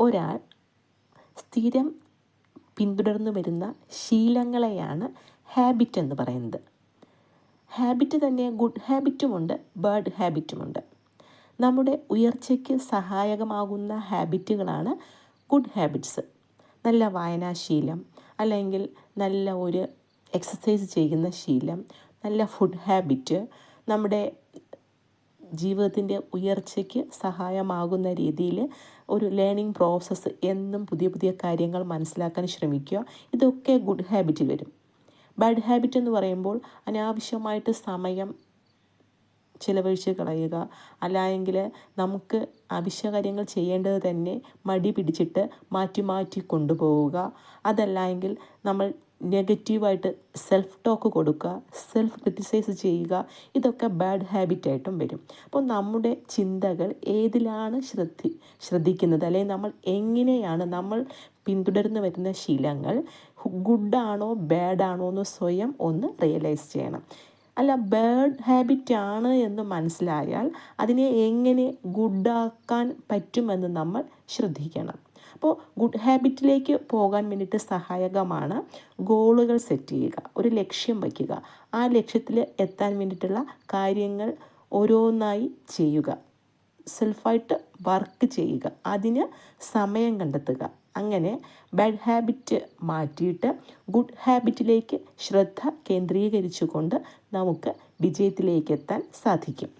ഒരാൾ സ്ഥിരം പിന്തുടർന്നു വരുന്ന ശീലങ്ങളെയാണ് ഹാബിറ്റ് എന്ന് പറയുന്നത്. ഹാബിറ്റ് തന്നെ ഗുഡ് ഹാബിറ്റുമുണ്ട്, ബാഡ് ഹാബിറ്റുമുണ്ട്. നമ്മുടെ ഉയർച്ചയ്ക്ക് സഹായകമാകുന്ന ഹാബിറ്റുകളാണ് ഗുഡ് ഹാബിറ്റ്സ്. നല്ല വായനാശീലം, അല്ലെങ്കിൽ നല്ല ഒരു എക്സസൈസ് ചെയ്യുന്ന ശീലം, നല്ല ഫുഡ് ഹാബിറ്റ്, നമ്മുടെ ജീവിതത്തിൻ്റെ ഉയർച്ചയ്ക്ക് സഹായമാകുന്ന രീതിയിൽ ഒരു ലേണിംഗ് പ്രോസസ്സ്, എന്നും പുതിയ പുതിയ കാര്യങ്ങൾ മനസ്സിലാക്കാൻ ശ്രമിക്കുക. ഇതൊക്കെ ഗുഡ് ഹാബിറ്റിൽ വരും. ബാഡ് ഹാബിറ്റ് എന്ന് പറയുമ്പോൾ അനാവശ്യമായിട്ട് സമയം ചിലവഴിച്ച് കളയുക, അല്ലെങ്കിൽ നമുക്ക് ആവശ്യ കാര്യങ്ങൾ ചെയ്യേണ്ടത് തന്നെ മടി പിടിച്ചിട്ട് മാറ്റി മാറ്റി കൊണ്ടുപോവുക, അതല്ല എങ്കിൽ നമ്മൾ നെഗറ്റീവായിട്ട് സെൽഫ് ടോക്ക് കൊടുക്കുക, സെൽഫ് ക്രിറ്റിസൈസ് ചെയ്യുക. ഇതൊക്കെ ബാഡ് ഹാബിറ്റായിട്ടും വരും. അപ്പോൾ നമ്മുടെ ചിന്തകൾ ഏതിലാണ് ശ്രദ്ധിക്കുന്നത്, അല്ലെങ്കിൽ നമ്മൾ എങ്ങനെയാണ് നമ്മൾ പിന്തുടർന്ന് വരുന്ന ശീലങ്ങൾ ഗുഡാണോ ബാഡാണോ എന്ന് സ്വയം ഒന്ന് റിയലൈസ് ചെയ്യണം. അല്ല, ബാഡ് ഹാബിറ്റാണ് എന്ന് മനസ്സിലായാൽ അതിനെ എങ്ങനെ ഗുഡാക്കാൻ പറ്റുമെന്ന് നമ്മൾ ശ്രദ്ധിക്കണം. അപ്പോൾ ഗുഡ് ഹാബിറ്റിലേക്ക് പോകാൻ വേണ്ടിയിട്ട് സഹായകമാണ് ഗോളുകൾ സെറ്റ് ചെയ്യുക, ഒരു ലക്ഷ്യം വയ്ക്കുക, ആ ലക്ഷ്യത്തിൽ എത്താൻ വേണ്ടിയിട്ടുള്ള കാര്യങ്ങൾ ഓരോന്നായി ചെയ്യുക, സെൽഫായിട്ട് വർക്ക് ചെയ്യുക, അതിന് സമയം കണ്ടെത്തുക. അങ്ങനെ ബാഡ് ഹാബിറ്റ് മാറ്റിയിട്ട് ഗുഡ് ഹാബിറ്റിലേക്ക് ശ്രദ്ധ കേന്ദ്രീകരിച്ചുകൊണ്ട് നമുക്ക് വിജയത്തിലേക്ക് എത്താൻ സാധിക്കും.